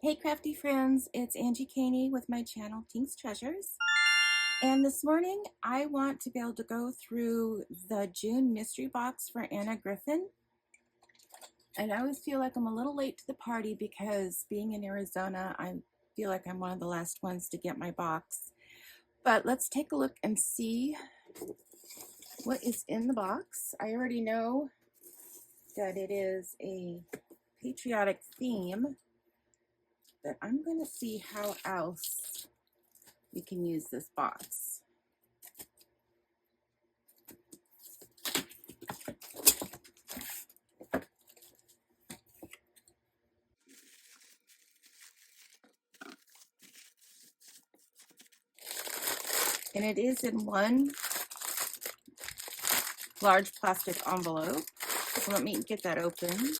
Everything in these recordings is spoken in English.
Hey crafty friends, it's Angie Caney with my channel Tinks Treasures. And this morning I want to be able to go through the June mystery box for Anna Griffin. And I always feel like I'm a little late to the party because being in Arizona, I feel like I'm one of the last ones to get my box. But let's take a look and see what is in the box. I already know that it is a patriotic theme, but I'm going to see how else we can use this box. And it is in one large plastic envelope. So let me get that open.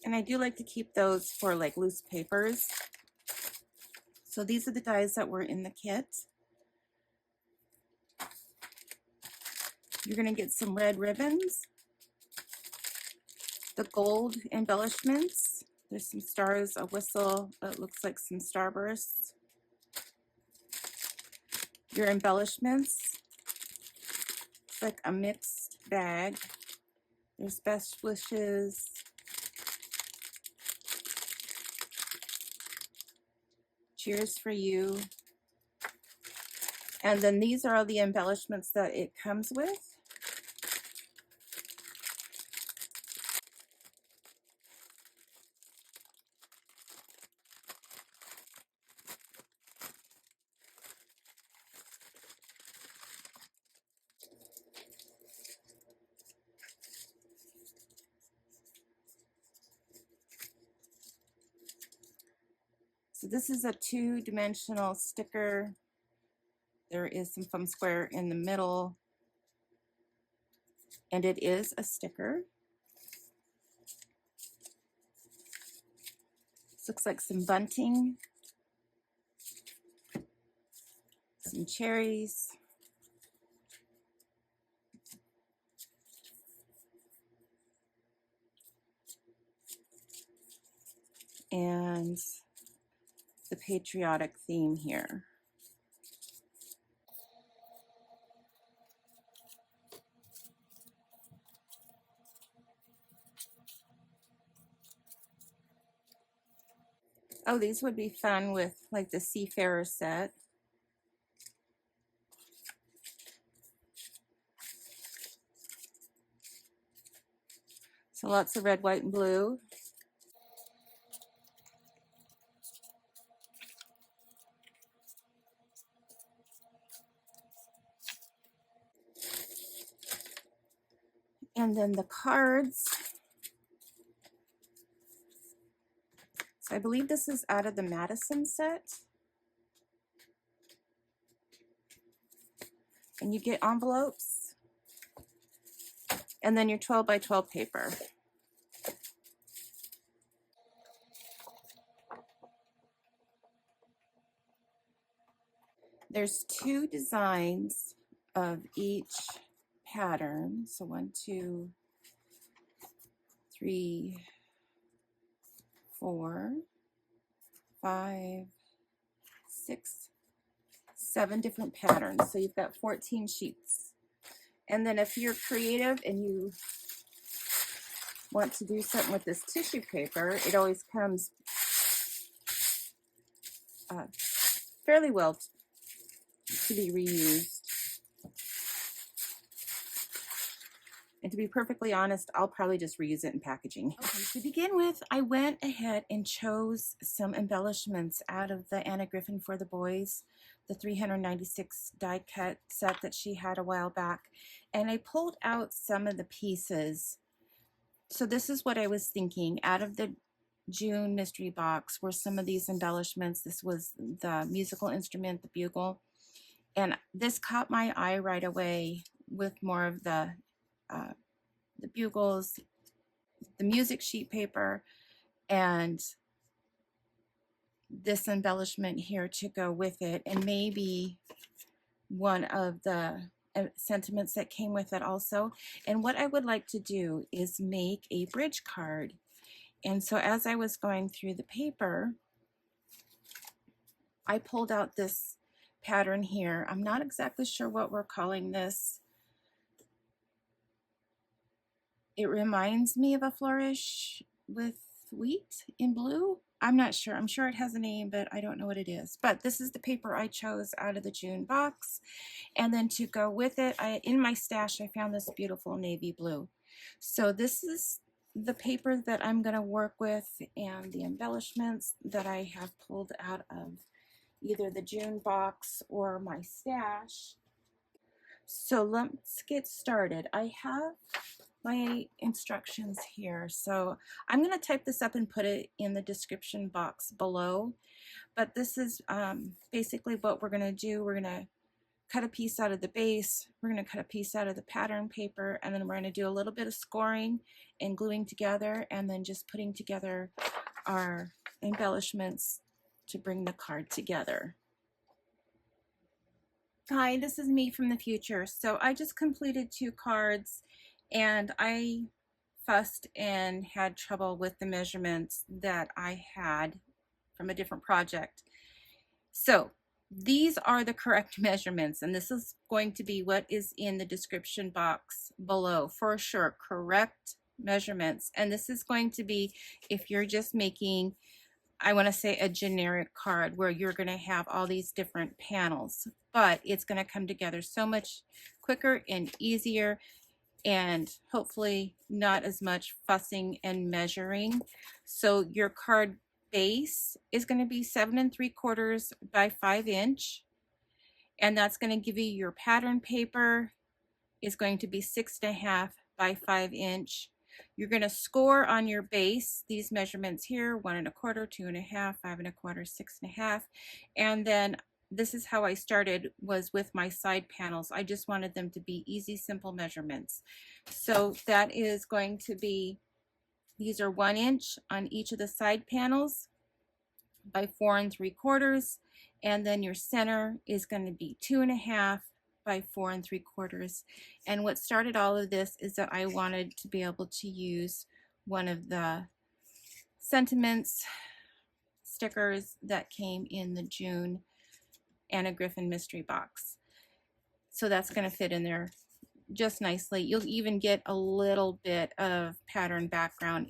And I do like to keep those for like loose papers. So these are the dies that were in the kit. You're going to get some red ribbons, the gold embellishments. There's some stars, a whistle, it looks like some starbursts. Your embellishments, it's like a mixed bag. There's best wishes, cheers for you. And then these are all the embellishments that it comes with. So this is a two-dimensional sticker. There is some foam square in the middle, and it is a sticker. This looks like some bunting, some cherries, and the patriotic theme here. Oh, these would be fun with like the Seafarer set. So lots of red, white, and blue. And then the cards. So I believe this is out of the Madison set. And you get envelopes. And then your 12 by 12 paper. There's two designs of each pattern. So 1, 2, 3, 4, 5, 6, 7 different patterns. So you've got 14 sheets. And then if you're creative and you want to do something with this tissue paper, it always comes fairly well to be reused. And to be perfectly honest, I'll probably just reuse it in packaging. Okay, to begin with, I went ahead and chose some embellishments out of the Anna Griffin for the Boys, the 396 die cut set that she had a while back. And I pulled out some of the pieces. So this is what I was thinking. Out of the June mystery box were some of these embellishments. This was the musical instrument, the bugle. And this caught my eye right away with more of the bugles, the music sheet paper, and this embellishment here to go with it, and maybe one of the sentiments that came with it also. And what I would like to do is make a bridge card. And so as I was going through the paper, I pulled out this pattern here. I'm not exactly sure what we're calling this. It reminds me of a flourish with wheat in blue. I'm not sure. I'm sure it has a name, but I don't know what it is. But this is the paper I chose out of the June box. And then to go with it, in my stash, I found this beautiful navy blue. So this is the paper that I'm going to work with, and the embellishments that I have pulled out of either the June box or my stash. So let's get started. I have my instructions here. So I'm going to type this up and put it in the description box below. But this is basically what we're going to do. We're going to cut a piece out of the base, we're going to cut a piece out of the pattern paper, and then we're going to do a little bit of scoring and gluing together, and then just putting together our embellishments to bring the card together. Hi, this is me from the future. So I just completed 2 cards, and I fussed and had trouble with the measurements that I had from a different project. So these are the correct measurements, and this is going to be what is in the description box below for sure. Correct measurements. And this is going to be if you're just making, I want to say, a generic card where you're going to have all these different panels, but it's going to come together so much quicker and easier, and hopefully not as much fussing and measuring. So your card base is going to be 7 3/4 by 5 inch, and that's going to give you your pattern paper is going to be 6 1/2 by 5 inch. You're going to score on your base these measurements here: 1 1/4, 2 1/2, 5 1/4, 6 1/2, and then this is how I started, was with my side panels. I just wanted them to be easy, simple measurements. So that is going to be, these are 1 inch on each of the side panels by 4 3/4, and then your center is going to be 2 1/2 by 4 3/4. And what started all of this is that I wanted to be able to use one of the sentiments stickers that came in the June Anna Griffin mystery box. So that's going to fit in there just nicely. You'll even get a little bit of pattern background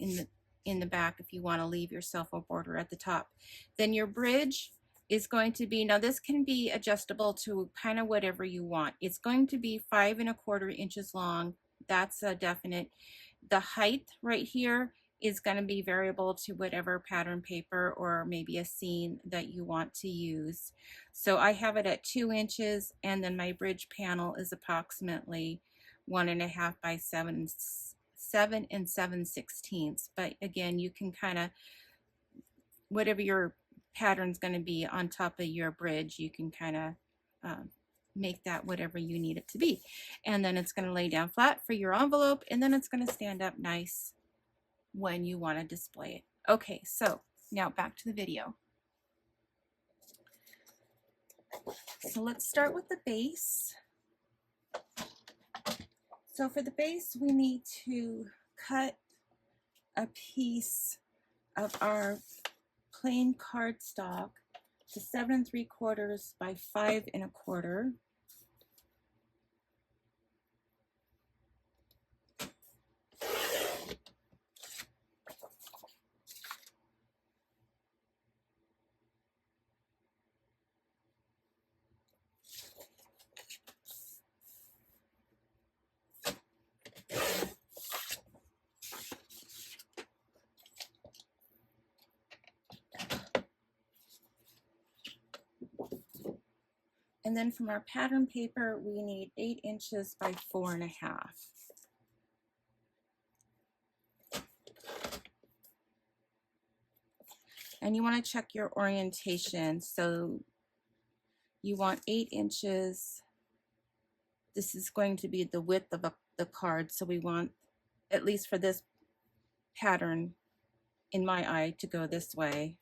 in the back if you want to leave yourself a border at the top. Then your bridge is going to be, now this can be adjustable to kind of whatever you want. It's going to be 5 1/4 inches long. That's a definite. The height right here is going to be variable to whatever pattern paper or maybe a scene that you want to use. So I have it at 2 inches, and then my bridge panel is approximately 1 1/2 by 7 7/16. But again, you can kind of, whatever your pattern's going to be on top of your bridge, you can kind of make that whatever you need it to be. And then it's going to lay down flat for your envelope, and then it's going to stand up nice when you want to display it. Okay, so now back to the video. So let's start with the base. So for the base, we need to cut a piece of our plain cardstock to 7 3/4 by 5 1/4. And then from our pattern paper, we need 8 inches by 4 1/2. And you want to check your orientation. So you want 8 inches. This is going to be the width of the card. So we want, at least for this pattern, in my eye, to go this way.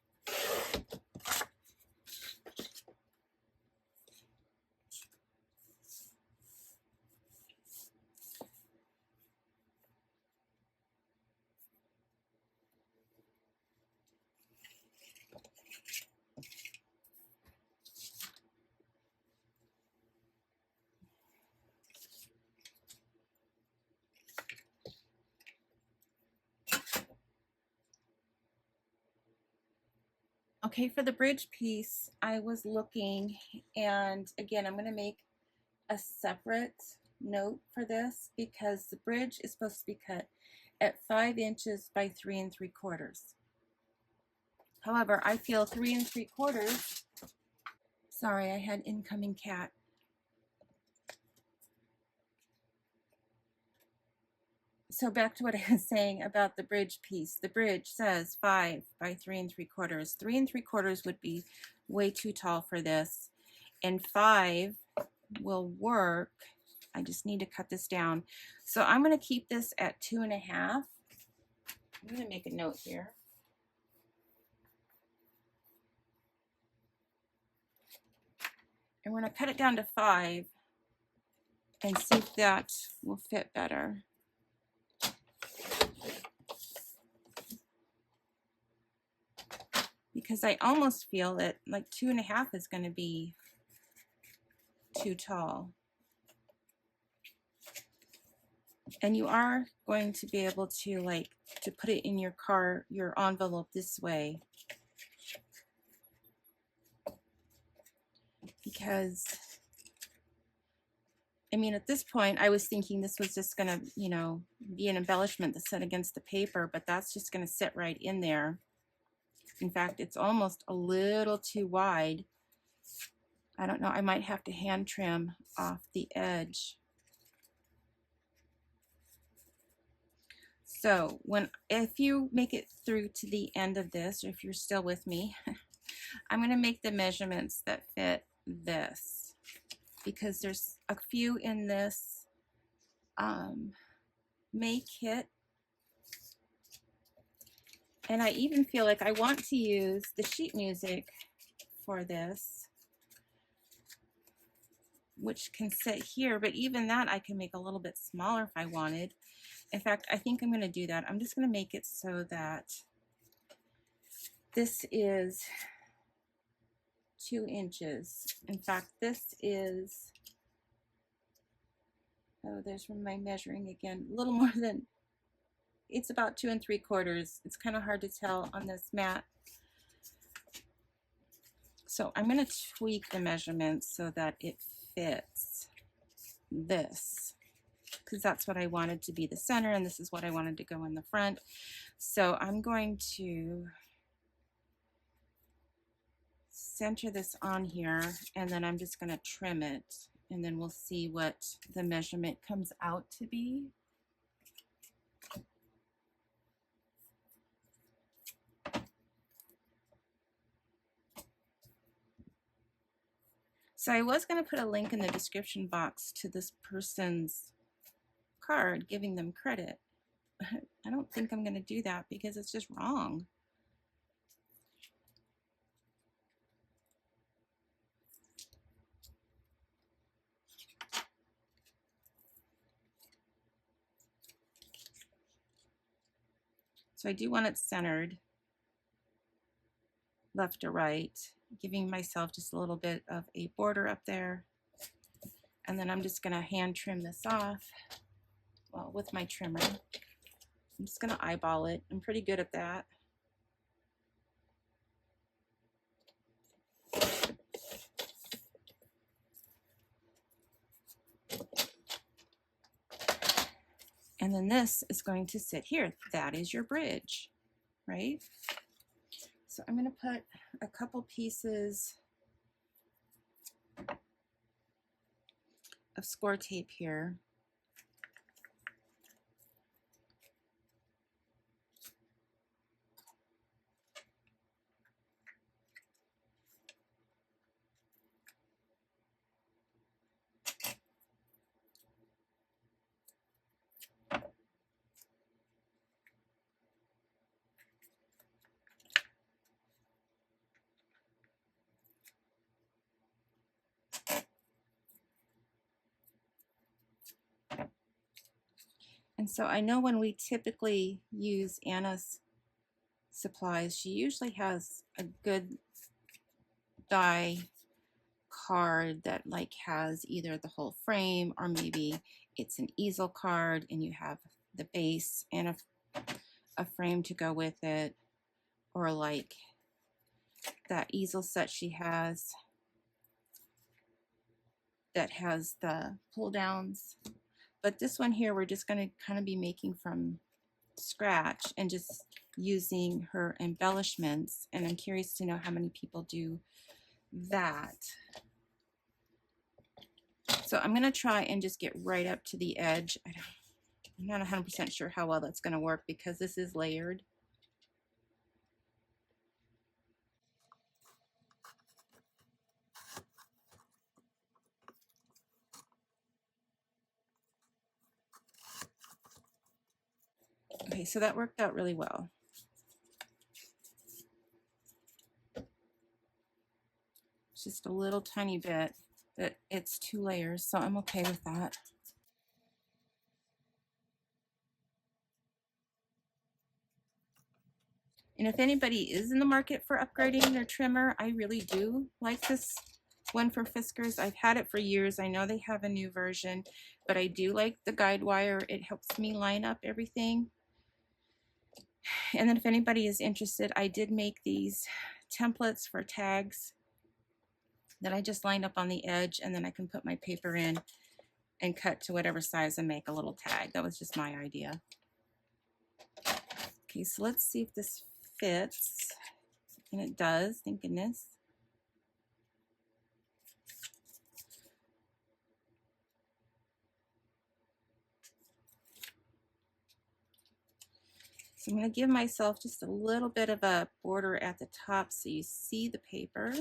Okay, for the bridge piece, I was looking, and again, I'm going to make a separate note for this because the bridge is supposed to be cut at 5 inches by 3 3/4. However, I feel 3 3/4. Sorry, I had incoming cat. So back to what I was saying about the bridge piece. The bridge says 5 by 3 3/4. 3 3/4 would be way too tall for this, and 5 will work. I just need to cut this down. So I'm going to keep this at 2.5. I'm going to make a note here. And we're going to cut it down to 5 and see if that will fit better. Because I almost feel that like 2.5 is going to be too tall. And you are going to be able to to put it in your envelope this way. Because, I mean, at this point, I was thinking this was just going to, be an embellishment that's set against the paper, but that's just going to sit right in there. In fact, it's almost a little too wide. I don't know, I might have to hand trim off the edge. So if you make it through to the end of this, or if you're still with me, I'm going to make the measurements that fit this, because there's a few in this May kit, and I even feel like I want to use the sheet music for this, which can sit here, but even that I can make a little bit smaller if I wanted. In fact, I think I'm going to do that. I'm just going to make it so that this is 2 inches. In fact, this is, oh, there's my measuring again, a little more than, it's about 2 3/4. It's kind of hard to tell on this mat. So I'm going to tweak the measurements so that it fits this, because that's what I wanted to be the center, and this is what I wanted to go in the front. So I'm going to center this on here, and then I'm just going to trim it, and then we'll see what the measurement comes out to be. So I was going to put a link in the description box to this person's card, giving them credit. I don't think I'm going to do that because it's just wrong. So I do want it centered, left to right, giving myself just a little bit of a border up there. And then I'm just going to hand trim this off, well, with my trimmer. I'm just going to eyeball it. I'm pretty good at that. And then this is going to sit here. That is your bridge, right? So I'm going to put a couple pieces of score tape here. And so I know when we typically use Anna's supplies, she usually has a good die card that has either the whole frame, or maybe it's an easel card and you have the base and a frame to go with it, or that easel set she has that has the pull downs. But this one here, we're just going to kind of be making from scratch and just using her embellishments. And I'm curious to know how many people do that. So I'm going to try and just get right up to the edge. I'm not 100% sure how well that's going to work because this is layered. Okay, so that worked out really well. It's just a little tiny bit, but it's 2 layers, so I'm okay with that. And if anybody is in the market for upgrading their trimmer, I really do like this one for Fiskars. I've had it for years. I know they have a new version, but I do like the guide wire. It helps me line up everything. And then if anybody is interested, I did make these templates for tags that I just lined up on the edge, and then I can put my paper in and cut to whatever size and make a little tag. That was just my idea. Okay, so let's see if this fits. And it does, thank goodness. So I'm going to give myself just a little bit of a border at the top so you see the paper.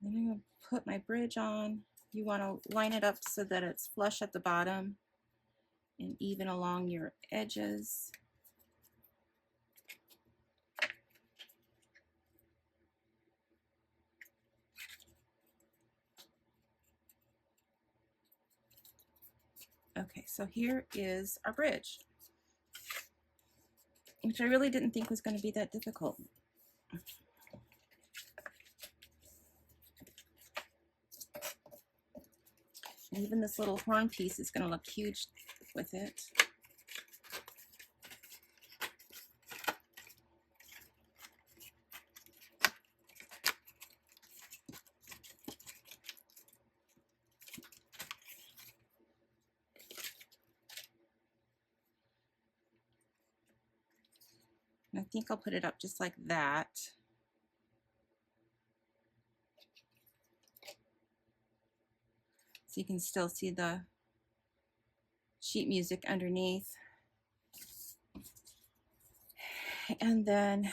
Then I'm going to put my bridge on. You want to line it up so that it's flush at the bottom and even along your edges. Okay, so here is our bridge, which I really didn't think was going to be that difficult. And even this little horn piece is going to look huge with it. And I think I'll put it up just like that. So you can still see the sheet music underneath. And then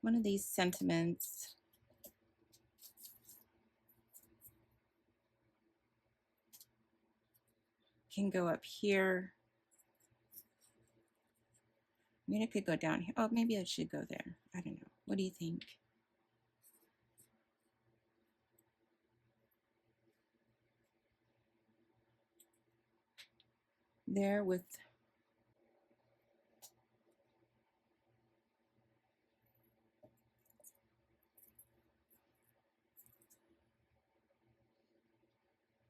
one of these sentiments can go up here. I mean, it could go down here. Oh, maybe it should go there. I don't know. What do you think? There with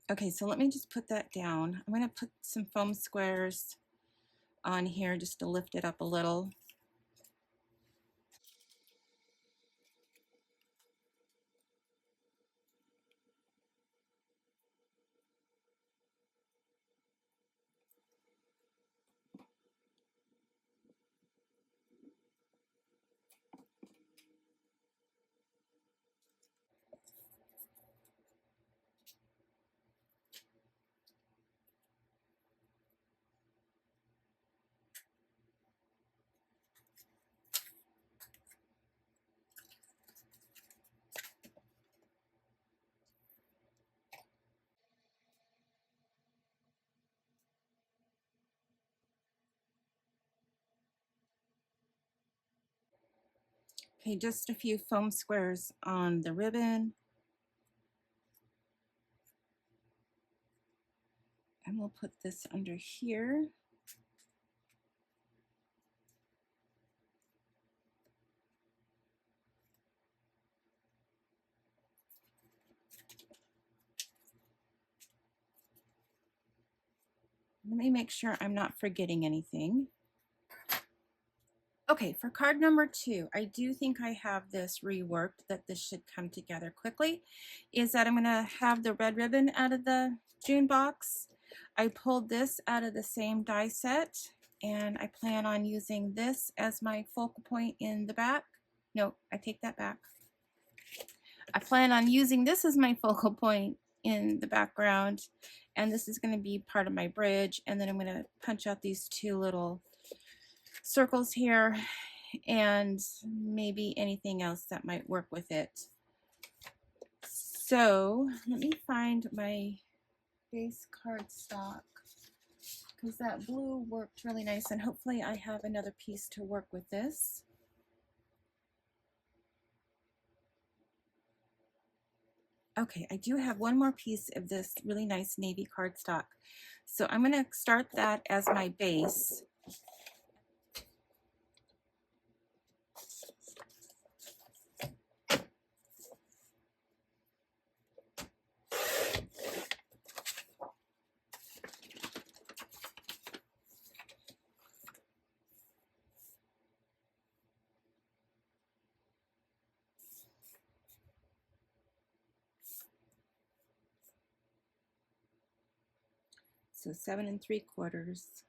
okay, so let me just put that down. I'm going to put some foam squares on here just to lift it up a little. Okay, just a few foam squares on the ribbon. And we'll put this under here. let me make sure I'm not forgetting anything. Okay, for card number 2, I do think I have this reworked, that this should come together quickly, is that I'm going to have the red ribbon out of the June box. I pulled this out of the same die set, and I plan on using this as my focal point in the back. No, I take that back. I plan on using this as my focal point in the background, and this is going to be part of my bridge, and then I'm going to punch out these 2 little circles here and maybe anything else that might work with it. So let me find my base cardstock, because that blue worked really nice, and hopefully I have another piece to work with this. Okay, I do have one more piece of this really nice navy cardstock. So I'm going to start that as my base. So 7 3/4.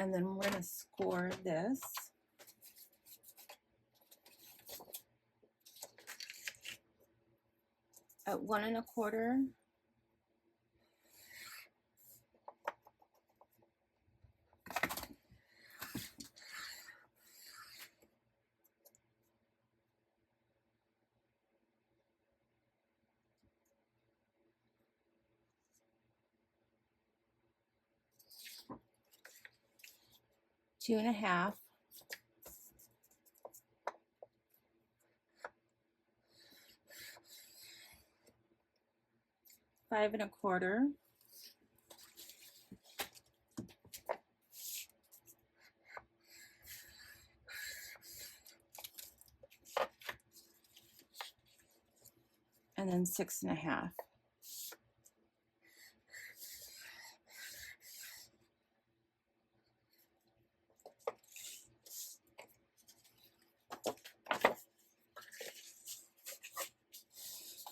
And then we're going to score this at 1 1/4. Two and a half, 5 1/4, and then 6 1/2.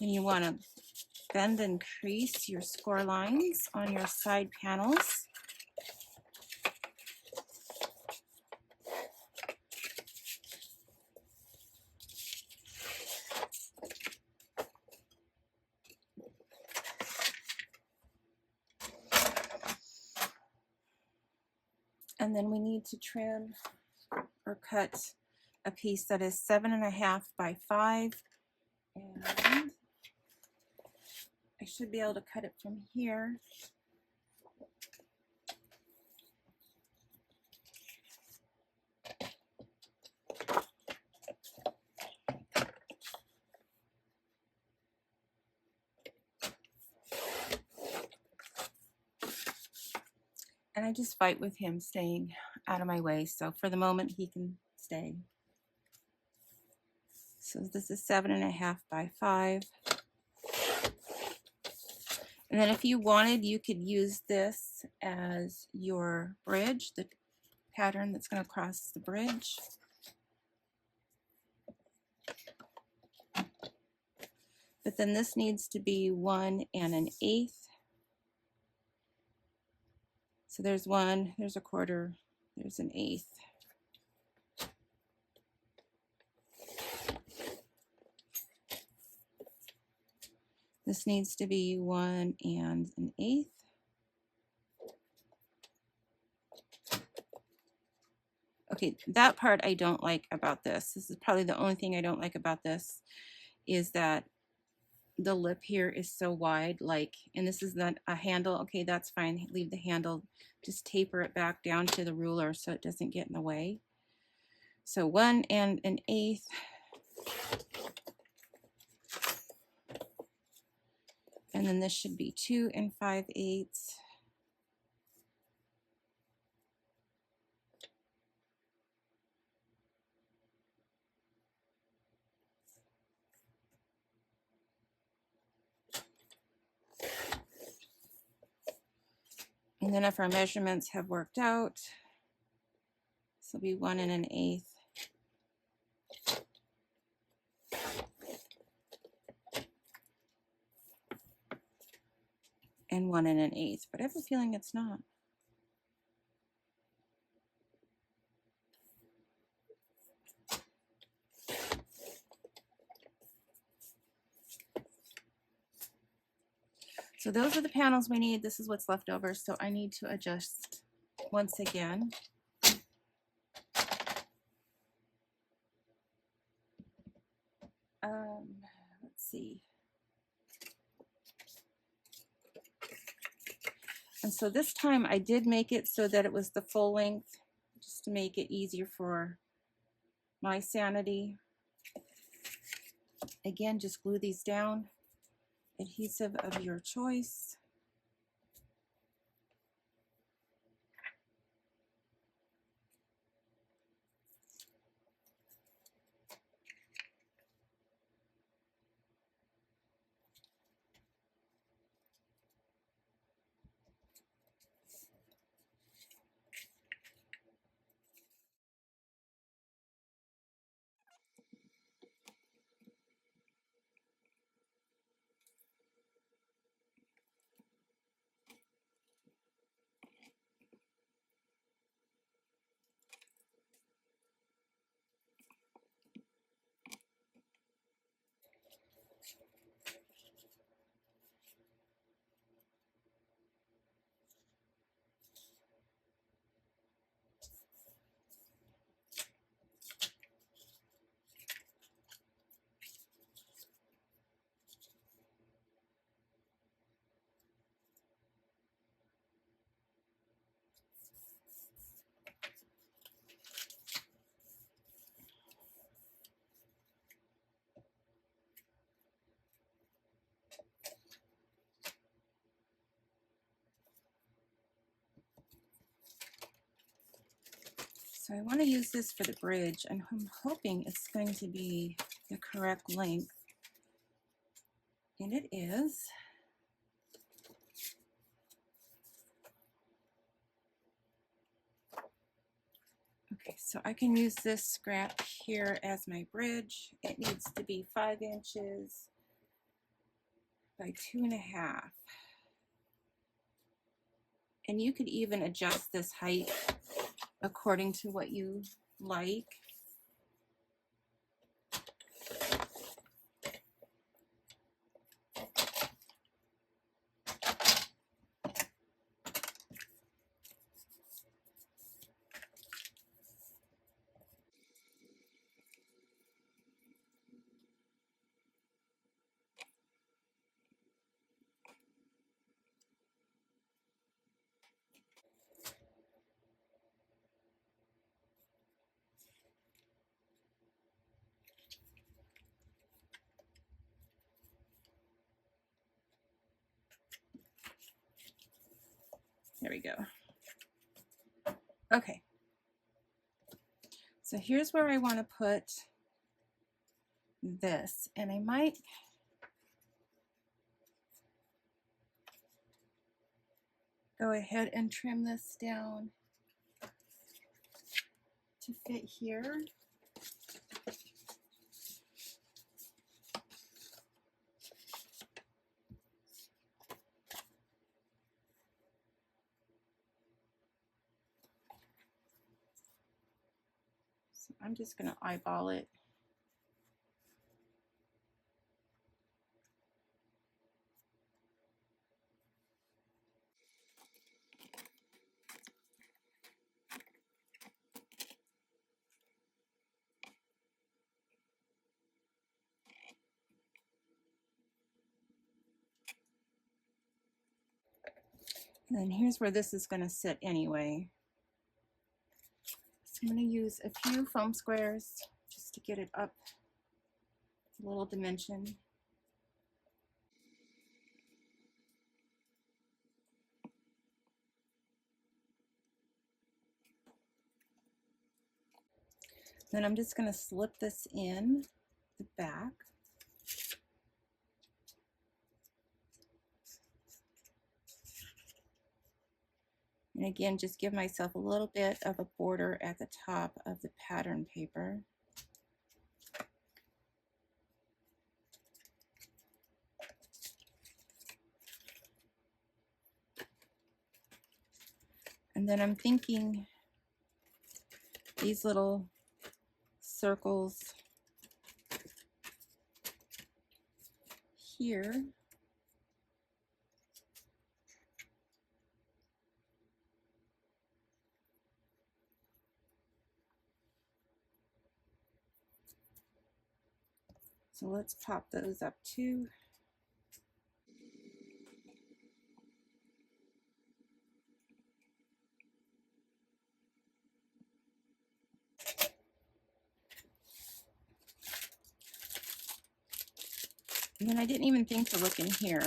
And you want to bend and crease your score lines on your side panels. And then we need to trim or cut a piece that is 7 1/2 by 5. And I should be able to cut it from here. And I just fight with him staying out of my way. So for the moment, he can stay. So this is 7 1/2 by 5. And then if you wanted, you could use this as your bridge, the pattern that's going to cross the bridge. But then this needs to be 1 1/8. So there's 1, there's 1/4, there's 1/8. This needs to be 1 1/8. Okay, that part I don't like about this. This is probably the only thing I don't like about this, is that the lip here is so wide, like, and this is not a handle. Okay, that's fine. Leave the handle. Just taper it back down to the ruler so it doesn't get in the way. So 1 1/8. And then this should be 2 5/8. And then if our measurements have worked out, this will be 1 1/8. And 1 1/8, but I have a feeling it's not. So those are the panels we need. This is what's left over, so I need to adjust once again. Let's see. And so this time I did make it so that it was the full length, just to make it easier for my sanity. Again, just glue these down. Adhesive of your choice. So I want to use this for the bridge, and I'm hoping it's going to be the correct length. And it is. Okay, so I can use this scrap here as my bridge. It needs to be 5 inches by 2.5. And you could even adjust this height according to what you like. There we go. Okay. So here's where I want to put this, and I might go ahead and trim this down to fit here. So I'm just going to eyeball it. And then here's where this is going to sit anyway. So I'm going to use a few foam squares just to get it up a little dimension. Then I'm just going to slip this in the back. And again, just give myself a little bit of a border at the top of the pattern paper. And then I'm thinking these little circles here so let's pop those up too. And then I didn't even think to look in here.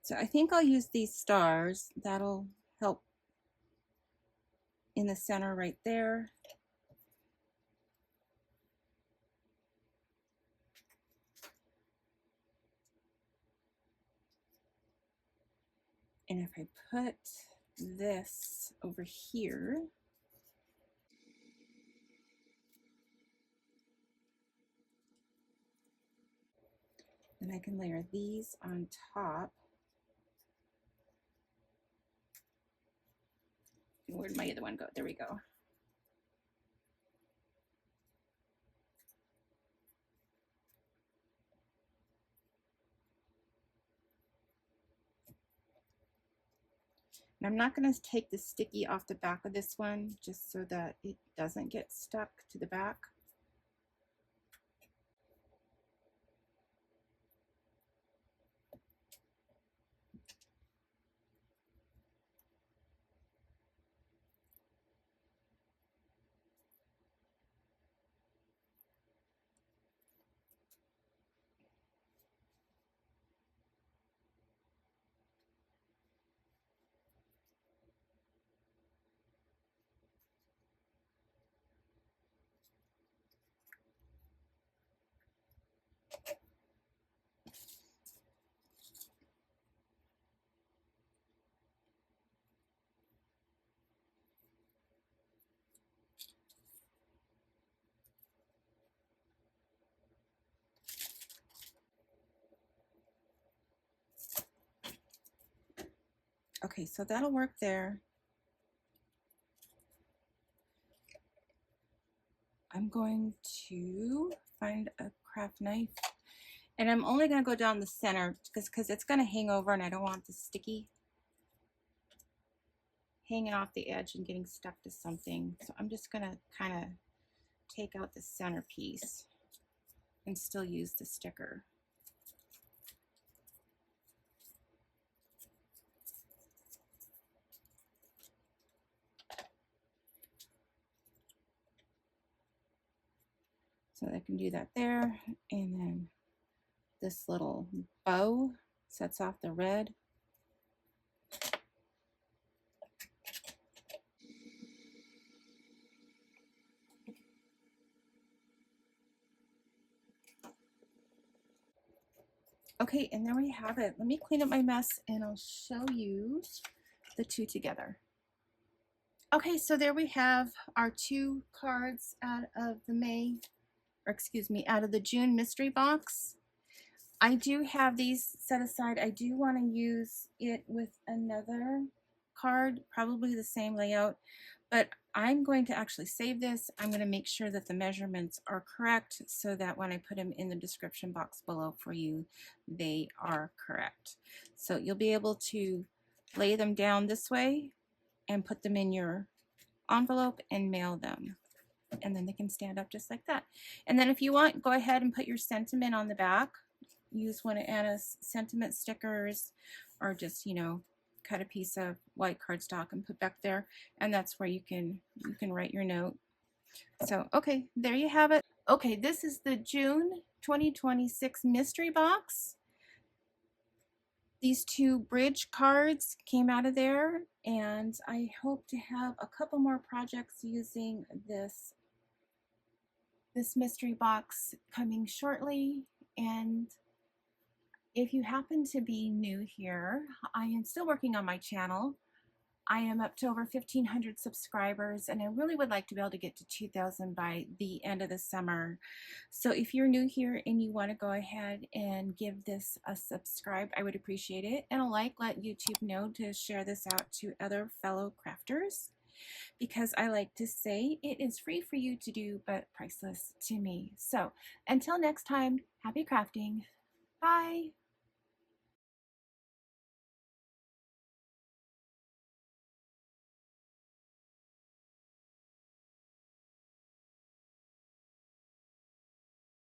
So I think I'll use these stars. That'll help in the center right there. And if I put this over here, then I can layer these on top. Where'd my other one go? There we go. And I'm not going to take the sticky off the back of this one just so that it doesn't get stuck to the back. Okay, so that'll work there. I'm going to find a craft knife, and I'm only going to go down the center because it's going to hang over, and I don't want the sticky hanging off the edge and getting stuck to something. So I'm just going to kind of take out the center piece and still use the sticker. So I can do that there, and then this little bow sets off the red. Okay, and there we have it. Let me clean up my mess and I'll show you the two together. Okay, so there we have our two cards out of the out of the June mystery box. I do have these set aside. I do want to use it with another card, probably the same layout, but I'm going to actually save this. I'm going to make sure that the measurements are correct so that when I put them in the description box below for you, they are correct. So you'll be able to lay them down this way and put them in your envelope and mail them. And then they can stand up just like that. And then if you want, go ahead and put your sentiment on the back. Use one of Anna's sentiment stickers, or just, you know, cut a piece of white cardstock and put back there, and that's where you can write your note. So okay, there you have it. Okay, this is the June 2026 mystery box. These 2 bridge cards came out of there, and I hope to have a couple more projects using this mystery box coming shortly. And if you happen to be new here, I am still working on my channel. I am up to over 1,500 subscribers, and I really would like to be able to get to 2,000 by the end of the summer. So if you're new here and you want to go ahead and give this a subscribe, I would appreciate it. And a like, let YouTube know to share this out to other fellow crafters, because I like to say it is free for you to do, but priceless to me. So until next time, happy crafting. Bye.